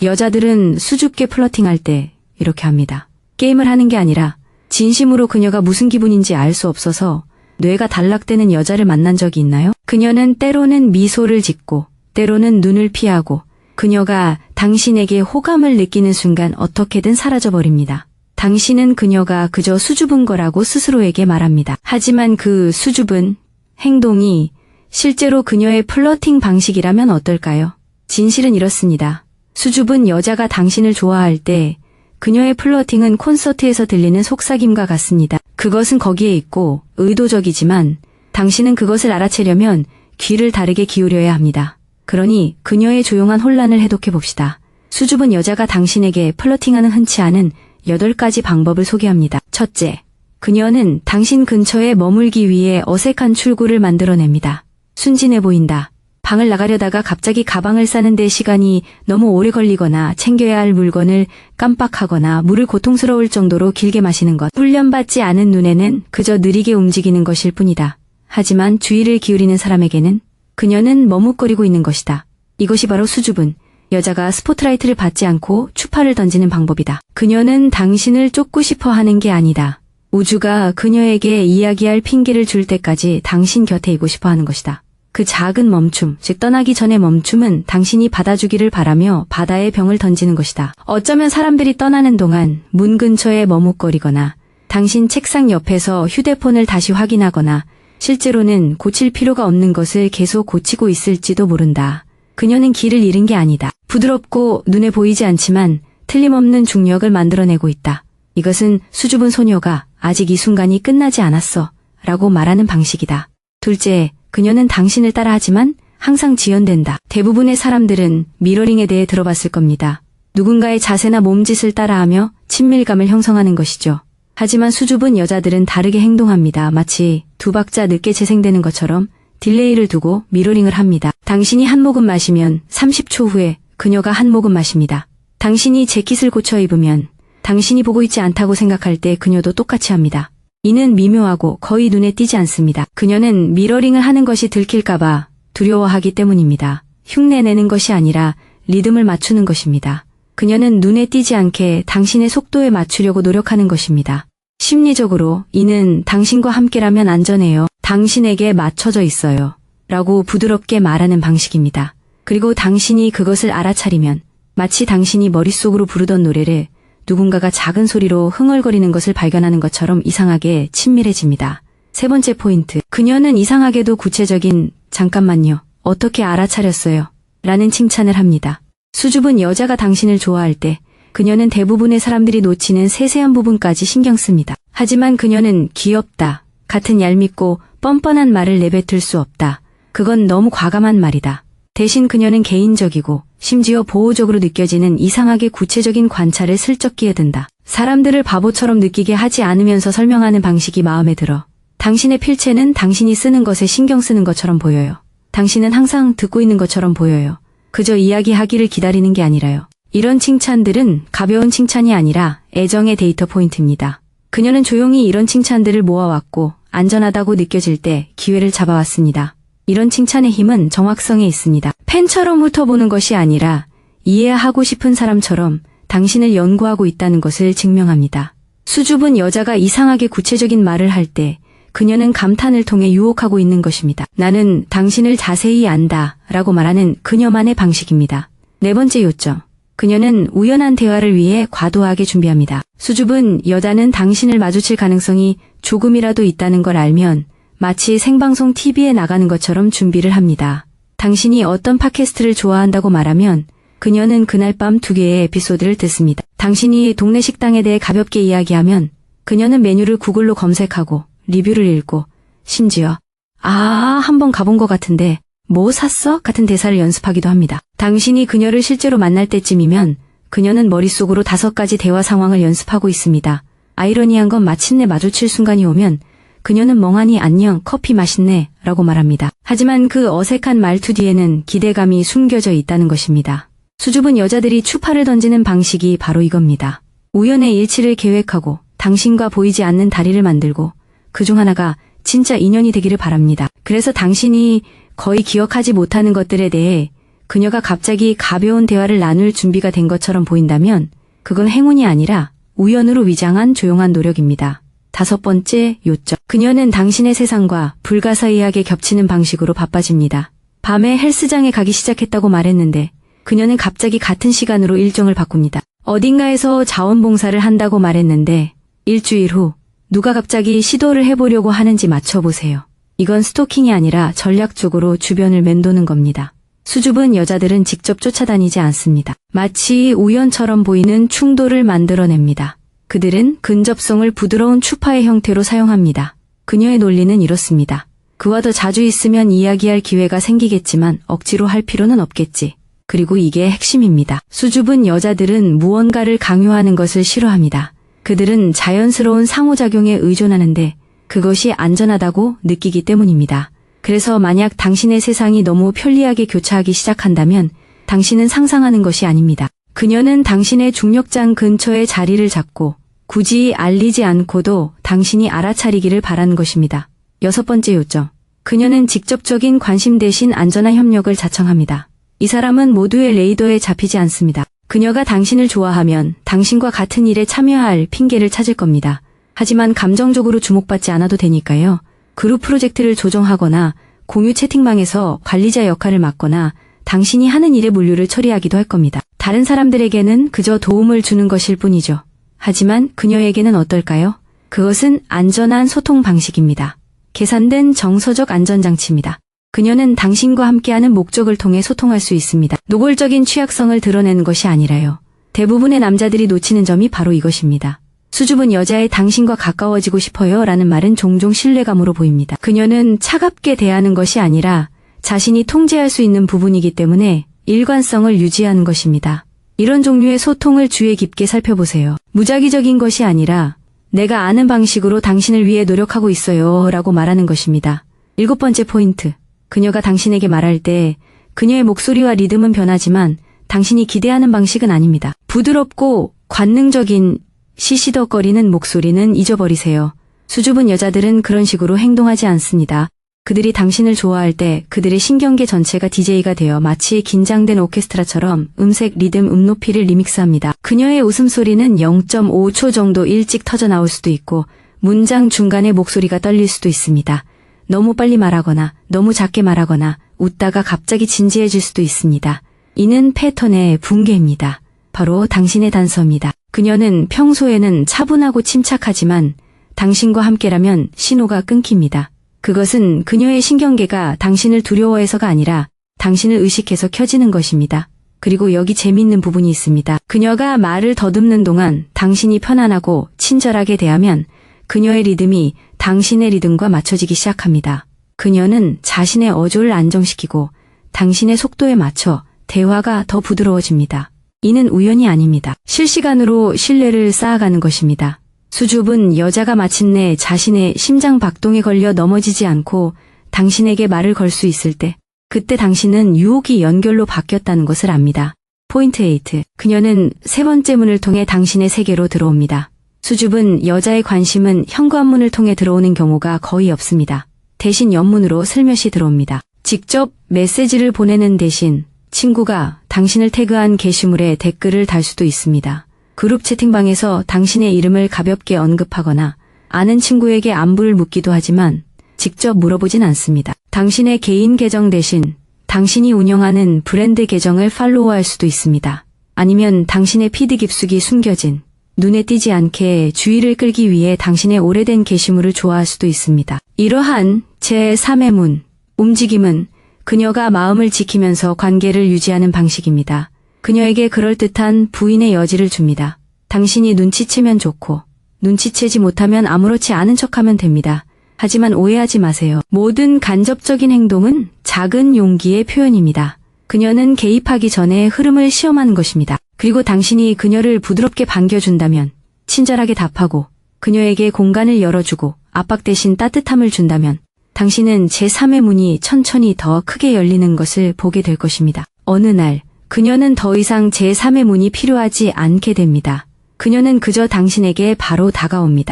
여자들은 수줍게 플러팅할 때 이렇게 합니다. 게임을 하는 게 아니라 진심으로 그녀가 무슨 기분인지 알 수 없어서 뇌가 단락되는 여자를 만난 적이 있나요? 그녀는 때로는 미소를 짓고 때로는 눈을 피하고 그녀가 당신에게 호감을 느끼는 순간 어떻게든 사라져버립니다. 당신은 그녀가 그저 수줍은 거라고 스스로에게 말합니다. 하지만 그 수줍은 행동이 실제로 그녀의 플러팅 방식이라면 어떨까요? 진실은 이렇습니다. 수줍은 여자가 당신을 좋아할 때 그녀의 플러팅은 콘서트에서 들리는 속삭임과 같습니다. 그것은 거기에 있고 의도적이지만 당신은 그것을 알아채려면 귀를 다르게 기울여야 합니다. 그러니 그녀의 조용한 혼란을 해독해 봅시다. 수줍은 여자가 당신에게 플러팅하는 흔치 않은 8가지 방법을 소개합니다. 첫째, 그녀는 당신 근처에 머물기 위해 어색한 출구를 만들어냅니다. 순진해 보인다. 방을 나가려다가 갑자기 가방을 싸는데 시간이 너무 오래 걸리거나 챙겨야 할 물건을 깜빡하거나 물을 고통스러울 정도로 길게 마시는 것. 훈련받지 않은 눈에는 그저 느리게 움직이는 것일 뿐이다. 하지만 주의를 기울이는 사람에게는 그녀는 머뭇거리고 있는 것이다. 이것이 바로 수줍은 여자가 스포트라이트를 받지 않고 추파를 던지는 방법이다. 그녀는 당신을 쫓고 싶어 하는 게 아니다. 우주가 그녀에게 이야기할 핑계를 줄 때까지 당신 곁에 있고 싶어 하는 것이다. 그 작은 멈춤, 즉 떠나기 전의 멈춤은 당신이 받아주기를 바라며 바다에 병을 던지는 것이다. 어쩌면 사람들이 떠나는 동안 문 근처에 머뭇거리거나 당신 책상 옆에서 휴대폰을 다시 확인하거나 실제로는 고칠 필요가 없는 것을 계속 고치고 있을지도 모른다. 그녀는 길을 잃은 게 아니다. 부드럽고 눈에 보이지 않지만 틀림없는 중력을 만들어내고 있다. 이것은 수줍은 소녀가 아직 이 순간이 끝나지 않았어 라고 말하는 방식이다. 둘째, 그녀는 당신을 따라하지만 항상 지연된다. 대부분의 사람들은 미러링에 대해 들어봤을 겁니다. 누군가의 자세나 몸짓을 따라하며 친밀감을 형성하는 것이죠. 하지만 수줍은 여자들은 다르게 행동합니다. 마치 두 박자 늦게 재생되는 것처럼 딜레이를 두고 미러링을 합니다. 당신이 한 모금 마시면 30초 후에 그녀가 한 모금 마십니다. 당신이 재킷을 고쳐 입으면 당신이 보고 있지 않다고 생각할 때 그녀도 똑같이 합니다. 이는 미묘하고 거의 눈에 띄지 않습니다. 그녀는 미러링을 하는 것이 들킬까봐 두려워하기 때문입니다. 흉내내는 것이 아니라 리듬을 맞추는 것입니다. 그녀는 눈에 띄지 않게 당신의 속도에 맞추려고 노력하는 것입니다. 심리적으로 이는 당신과 함께라면 안전해요. 당신에게 맞춰져 있어요. 라고 부드럽게 말하는 방식입니다. 그리고 당신이 그것을 알아차리면 마치 당신이 머릿속으로 부르던 노래를 누군가가 작은 소리로 흥얼거리는 것을 발견하는 것처럼 이상하게 친밀해집니다. 세 번째 포인트. 그녀는 이상하게도 구체적인 잠깐만요. 어떻게 알아차렸어요? 라는 칭찬을 합니다. 수줍은 여자가 당신을 좋아할 때 그녀는 대부분의 사람들이 놓치는 세세한 부분까지 신경 씁니다. 하지만 그녀는 귀엽다. 같은 얄밉고 뻔뻔한 말을 내뱉을 수 없다. 그건 너무 과감한 말이다. 대신 그녀는 개인적이고 심지어 보호적으로 느껴지는 이상하게 구체적인 관찰을 슬쩍 끼어든다. 사람들을 바보처럼 느끼게 하지 않으면서 설명하는 방식이 마음에 들어. 당신의 필체는 당신이 쓰는 것에 신경 쓰는 것처럼 보여요. 당신은 항상 듣고 있는 것처럼 보여요. 그저 이야기하기를 기다리는 게 아니라요. 이런 칭찬들은 가벼운 칭찬이 아니라 애정의 데이터 포인트입니다. 그녀는 조용히 이런 칭찬들을 모아왔고 안전하다고 느껴질 때 기회를 잡아왔습니다. 이런 칭찬의 힘은 정확성에 있습니다. 팬처럼 훑어보는 것이 아니라 이해하고 싶은 사람처럼 당신을 연구하고 있다는 것을 증명합니다. 수줍은 여자가 이상하게 구체적인 말을 할 때 그녀는 감탄을 통해 유혹하고 있는 것입니다. 나는 당신을 자세히 안다 라고 말하는 그녀만의 방식입니다. 네 번째 요점. 그녀는 우연한 대화를 위해 과도하게 준비합니다. 수줍은 여자는 당신을 마주칠 가능성이 조금이라도 있다는 걸 알면 마치 생방송 TV에 나가는 것처럼 준비를 합니다. 당신이 어떤 팟캐스트를 좋아한다고 말하면 그녀는 그날 밤 2개의 에피소드를 듣습니다. 당신이 동네 식당에 대해 가볍게 이야기하면 그녀는 메뉴를 구글로 검색하고 리뷰를 읽고 심지어 한번 가본 것 같은데 뭐 샀어? 같은 대사를 연습하기도 합니다. 당신이 그녀를 실제로 만날 때쯤이면 그녀는 머릿속으로 5가지 대화 상황을 연습하고 있습니다. 아이러니한 건 마침내 마주칠 순간이 오면 그녀는 멍하니 안녕, 커피 맛있네 라고 말합니다. 하지만 그 어색한 말투 뒤에는 기대감이 숨겨져 있다는 것입니다. 수줍은 여자들이 추파를 던지는 방식이 바로 이겁니다. 우연의 일치를 계획하고 당신과 보이지 않는 다리를 만들고 그중 하나가 진짜 인연이 되기를 바랍니다. 그래서 당신이 거의 기억하지 못하는 것들에 대해 그녀가 갑자기 가벼운 대화를 나눌 준비가 된 것처럼 보인다면 그건 행운이 아니라 우연으로 위장한 조용한 노력입니다. 5번째 요점. 그녀는 당신의 세상과 불가사의하게 겹치는 방식으로 바빠집니다. 밤에 헬스장에 가기 시작했다고 말했는데 그녀는 갑자기 같은 시간으로 일정을 바꿉니다. 어딘가에서 자원봉사를 한다고 말했는데 일주일 후 누가 갑자기 시도를 해보려고 하는지 맞춰보세요. 이건 스토킹이 아니라 전략적으로 주변을 맴도는 겁니다. 수줍은 여자들은 직접 쫓아다니지 않습니다. 마치 우연처럼 보이는 충돌을 만들어냅니다. 그들은 근접성을 부드러운 추파의 형태로 사용합니다. 그녀의 논리는 이렇습니다. 그와 더 자주 있으면 이야기할 기회가 생기겠지만 억지로 할 필요는 없겠지. 그리고 이게 핵심입니다. 수줍은 여자들은 무언가를 강요하는 것을 싫어합니다. 그들은 자연스러운 상호작용에 의존하는데 그것이 안전하다고 느끼기 때문입니다. 그래서 만약 당신의 세상이 너무 편리하게 교차하기 시작한다면 당신은 상상하는 것이 아닙니다. 그녀는 당신의 중력장 근처에 자리를 잡고 굳이 알리지 않고도 당신이 알아차리기를 바라는 것입니다. 6번째 요점. 그녀는 직접적인 관심 대신 안전한 협력을 자청합니다. 이 사람은 모두의 레이더에 잡히지 않습니다. 그녀가 당신을 좋아하면 당신과 같은 일에 참여할 핑계를 찾을 겁니다. 하지만 감정적으로 주목받지 않아도 되니까요. 그룹 프로젝트를 조정하거나 공유 채팅방에서 관리자 역할을 맡거나 당신이 하는 일의 물류를 처리하기도 할 겁니다. 다른 사람들에게는 그저 도움을 주는 것일 뿐이죠. 하지만 그녀에게는 어떨까요? 그것은 안전한 소통 방식입니다. 계산된 정서적 안전장치입니다. 그녀는 당신과 함께하는 목적을 통해 소통할 수 있습니다. 노골적인 취약성을 드러내는 것이 아니라요. 대부분의 남자들이 놓치는 점이 바로 이것입니다. 수줍은 여자의 당신과 가까워지고 싶어요 라는 말은 종종 신뢰감으로 보입니다. 그녀는 차갑게 대하는 것이 아니라 자신이 통제할 수 있는 부분이기 때문에 일관성을 유지하는 것입니다. 이런 종류의 소통을 주의 깊게 살펴보세요. 무작위적인 것이 아니라 내가 아는 방식으로 당신을 위해 노력하고 있어요 라고 말하는 것입니다. 7번째 포인트. 그녀가 당신에게 말할 때 그녀의 목소리와 리듬은 변하지만 당신이 기대하는 방식은 아닙니다. 부드럽고 관능적인 시시덕거리는 목소리는 잊어버리세요. 수줍은 여자들은 그런 식으로 행동하지 않습니다. 그들이 당신을 좋아할 때 그들의 신경계 전체가 DJ가 되어 마치 긴장된 오케스트라처럼 음색, 리듬, 높이를 리믹스합니다. 그녀의 웃음소리는 0.5초 정도 일찍 터져나올 수도 있고 문장 중간에 목소리가 떨릴 수도 있습니다. 너무 빨리 말하거나 너무 작게 말하거나 웃다가 갑자기 진지해질 수도 있습니다. 이는 패턴의 붕괴입니다. 바로 당신의 단서입니다. 그녀는 평소에는 차분하고 침착하지만 당신과 함께라면 신호가 끊깁니다. 그것은 그녀의 신경계가 당신을 두려워해서가 아니라 당신을 의식해서 켜지는 것입니다. 그리고 여기 재미있는 부분이 있습니다. 그녀가 말을 더듬는 동안 당신이 편안하고 친절하게 대하면 그녀의 리듬이 당신의 리듬과 맞춰지기 시작합니다. 그녀는 자신의 어조를 안정시키고 당신의 속도에 맞춰 대화가 더 부드러워집니다. 이는 우연이 아닙니다. 실시간으로 신뢰를 쌓아가는 것입니다. 수줍은 여자가 마침내 자신의 심장 박동에 걸려 넘어지지 않고 당신에게 말을 걸 수 있을 때 그때 당신은 유혹이 연결로 바뀌었다는 것을 압니다. 포인트 8. 그녀는 3번째 문을 통해 당신의 세계로 들어옵니다. 수줍은 여자의 관심은 현관문을 통해 들어오는 경우가 거의 없습니다. 대신 옆문으로 슬며시 들어옵니다. 직접 메시지를 보내는 대신 친구가 당신을 태그한 게시물에 댓글을 달 수도 있습니다. 그룹 채팅방에서 당신의 이름을 가볍게 언급하거나 아는 친구에게 안부를 묻기도 하지만 직접 물어보진 않습니다. 당신의 개인 계정 대신 당신이 운영하는 브랜드 계정을 팔로우할 수도 있습니다. 아니면 당신의 피드 깊숙이 숨겨진 눈에 띄지 않게 주의를 끌기 위해 당신의 오래된 게시물을 좋아할 수도 있습니다. 이러한 제3의 문, 움직임은 그녀가 마음을 지키면서 관계를 유지하는 방식입니다. 그녀에게 그럴듯한 부인의 여지를 줍니다. 당신이 눈치채면 좋고 눈치채지 못하면 아무렇지 않은 척하면 됩니다. 하지만 오해하지 마세요. 모든 간접적인 행동은 작은 용기의 표현입니다. 그녀는 개입하기 전에 흐름을 시험하는 것입니다. 그리고 당신이 그녀를 부드럽게 반겨준다면, 친절하게 답하고 그녀에게 공간을 열어주고 압박 대신 따뜻함을 준다면 당신은 제3의 문이 천천히 더 크게 열리는 것을 보게 될 것입니다. 어느 날 그녀는 더 이상 제3의 문이 필요하지 않게 됩니다. 그녀는 그저 당신에게 바로 다가옵니다.